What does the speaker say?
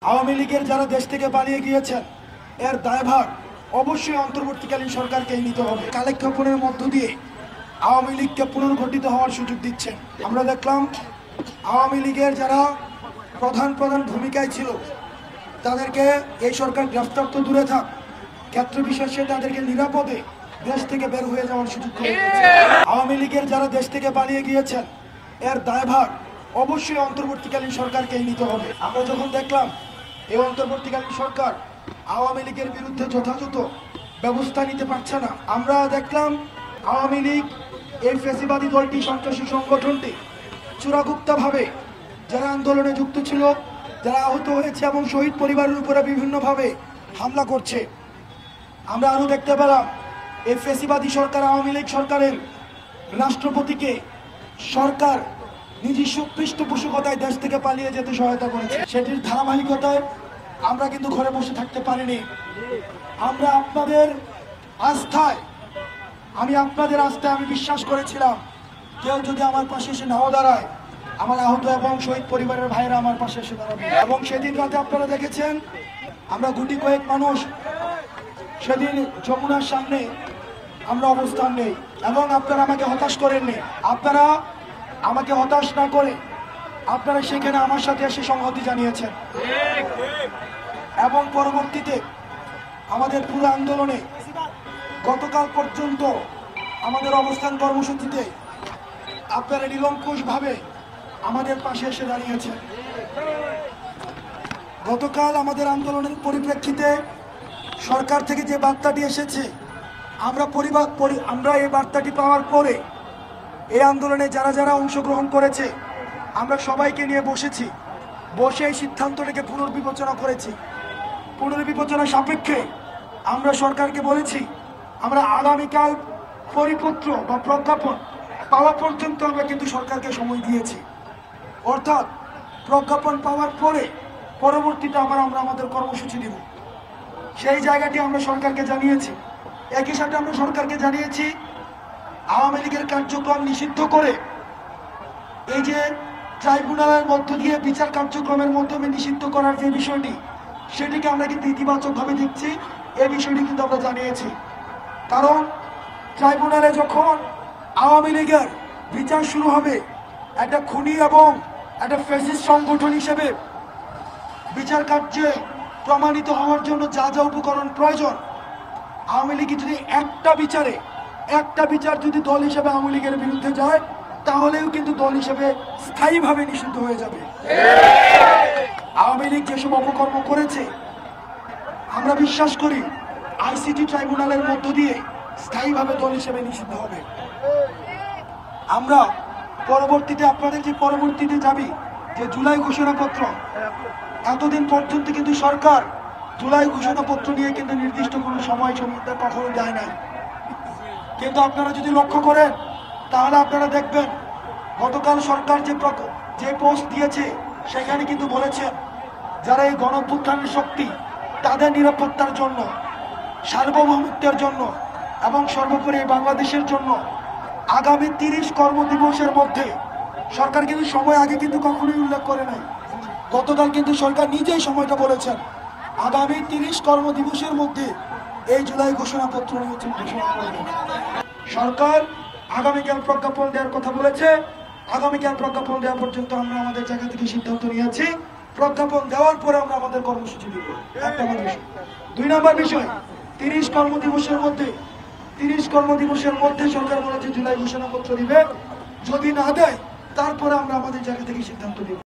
আওয়ামী লীগের যারা দেশ থেকে পালিয়ে গিয়েছেন এর দায়ভার অবশ্যই অন্তর্বর্তীকালীন সরকারকেই নিতে হবে। কালেক্ষেপণের মধ্য দিয়ে আওয়ামী লীগকে পুনর্গঠিত হওয়ার সুযোগ দিচ্ছেন। আমরা দেখলাম আওয়ামী লীগের যারা প্রধান ভূমিকায় ছিল তাদেরকে এই সরকার গ্রেফতার তো দূরে থাক, ক্ষেত্র বিশেষে তাদেরকে নিরাপদে দেশ থেকে বের হয়ে যাওয়ার সুযোগ করে দিয়েছে। আওয়ামী লীগের যারা দেশ থেকে পালিয়ে গিয়েছেন এর দায়ভার অবশ্যই অন্তর্বর্তীকালীন সরকারকেই নিতে হবে। আমরা যখন দেখলাম এই অন্তর্বর্তীকালীন সরকার আওয়ামী লীগের বিরুদ্ধে যথাযথ ব্যবস্থা নিতে পারছে না, আমরা দেখলাম আওয়ামী লীগ এই ফ্যাসিবাদী দলটি, সন্ত্রাসী সংগঠনটি চূড়াগুপ্তভাবে যারা আন্দোলনে যুক্ত ছিল, যারা আহত হয়েছে এবং শহীদ পরিবারের উপরে বিভিন্নভাবে হামলা করছে। আমরা আরো দেখতে পেলাম এই ফ্যাসিবাদী সরকার, আওয়ামী লীগ সরকারের রাষ্ট্রপতিকে সরকার নিজস্ব পৃষ্ঠপোষকতায় দেশ থেকে পালিয়ে যেতে সহায়তা করেছে। সেটির ধারাবাহিকতায় আমরা কিন্তু ঘরে বসে থাকতে পারিনি। আমরা আপনাদের আস্থায়, আমি বিশ্বাস করেছিলাম কেউ যদি আমার পাশে এসে নাও দাঁড়ায়, আমার আহত এবং শহীদ পরিবারের ভাইয়েরা আমার পাশে এসে দাঁড়াবে। এবং সেদিন রাতে আপনারা দেখেছেন আমরা গুটি কয়েক মানুষ সেদিন যমুনার সামনে আমরা অবস্থান নেই এবং আপনারা আমাকে হতাশ করেননি। আপনারা আমাকে হতাশ না করে আপনারা সেখানে আমার সাথে এসে সংহতি জানিয়েছেন এবং পরবর্তীতে আমাদের পুরো আন্দোলনে গতকাল পর্যন্ত আমাদের অবস্থান কর্মসূচিতে আপনারা নিরঙ্কুশভাবে আমাদের পাশে এসে দাঁড়িয়েছেন। গতকাল আমাদের আন্দোলনের পরিপ্রেক্ষিতে সরকার থেকে যে বার্তাটি এসেছে, আমরা এই বার্তাটি পাওয়ার পরে এই আন্দোলনে যারা যারা অংশগ্রহণ করেছে আমরা সবাইকে নিয়ে বসে এই সিদ্ধান্তটাকে পুনর্বিবেচনা করেছি। পুনর্বিবেচনা সাপেক্ষে আমরা সরকারকে বলেছি আমরা আগামীকাল পরিপত্র বা প্রজ্ঞাপন পাওয়া পর্যন্ত আমরা কিন্তু সরকারকে সময় দিয়েছি। অর্থাৎ প্রজ্ঞাপন পাওয়ার পরে পরবর্তীতে আমরা আমাদের কর্মসূচি দিব, সেই জায়গাটি আমরা সরকারকে জানিয়েছি। একই সাথে আমরা সরকারকে জানিয়েছি আওয়ামী লীগের কার্যক্রম নিষিদ্ধ করে এই যে ট্রাইব্যুনালের মধ্য দিয়ে বিচার কার্যক্রমের মাধ্যমে নিষিদ্ধ করার যে বিষয়টি, সেটিকে আমরা কিন্তু ইতিবাচকভাবে দেখছি। এই বিষয়টি কিন্তু আমরা জানিয়েছি, কারণ ট্রাইব্যুনালে যখন আওয়ামী লীগের বিচার শুরু হবে, একটা খুনি এবং একটা ফ্যাসিস্ট সংগঠন হিসেবে বিচার কার্যে প্রমাণিত হওয়ার জন্য যা যা উপকরণ প্রয়োজন, আওয়ামী লীগ যদি একটা বিচার যদি দল হিসেবে আওয়ামী লীগের বিরুদ্ধে যায়, তাহলেও কিন্তু দল হিসেবে স্থায়ীভাবে নিষিদ্ধ হয়ে যাবে। আওয়ামী লীগ যেসব অপকর্ম করেছে আমরা বিশ্বাস করি আইসিটি ট্রাইব্যুনালের মধ্য দিয়ে স্থায়ীভাবে দল হিসেবে নিষিদ্ধ হবে। আমরা পরবর্তীতে আপনাদের যে পরবর্তীতে যাবি যে জুলাই ঘোষণাপত্র, এতদিন পর্যন্ত কিন্তু সরকার জুলাই ঘোষণাপত্র নিয়ে কিন্তু নির্দিষ্ট কোনো সময় সীমা কখনো দেয় নাই। কিন্তু আপনারা যদি লক্ষ্য করেন তাহলে আপনারা দেখবেন গতকাল সরকার যে পোস্ট দিয়েছে সেখানে কিন্তু বলেছেন যারা এই গণঅভ্যুত্থানের শক্তি, তাদের নিরাপত্তার জন্য, সার্বভৌমত্বের জন্য এবং সর্বোপরি বাংলাদেশের জন্য আগামী 30 কর্মদিবসের মধ্যে, সরকার কিন্তু সময় আগে কিন্তু কখনোই উল্লেখ করে নাই, গতকাল কিন্তু সরকার নিজেই সময়টা বলেছেন, আগামী 30 কর্মদিবসের মধ্যে এই জুলাই ঘোষণাপত্র ঘোষণা করবে। সরকার আগামীকাল প্রজ্ঞাপন দেওয়ার কথা বলেছে। আগামীকাল প্রজ্ঞাপন দেওয়া পর্যন্ত আমরা আমাদের জায়গা থেকে সিদ্ধান্ত নিয়েছি। প্রজ্ঞাপন দেওয়ার পরে আমরা আমাদের কর্মসূচি দিব। 1 নম্বর বিষয়। 2 নম্বর বিষয়, 30 কর্মদিবসের মধ্যে সরকার বলেছে জুলাই ঘোষণাপত্র দিবে। যদি না দেয় তারপরে আমরা আমাদের জায়গা থেকে সিদ্ধান্ত দিব।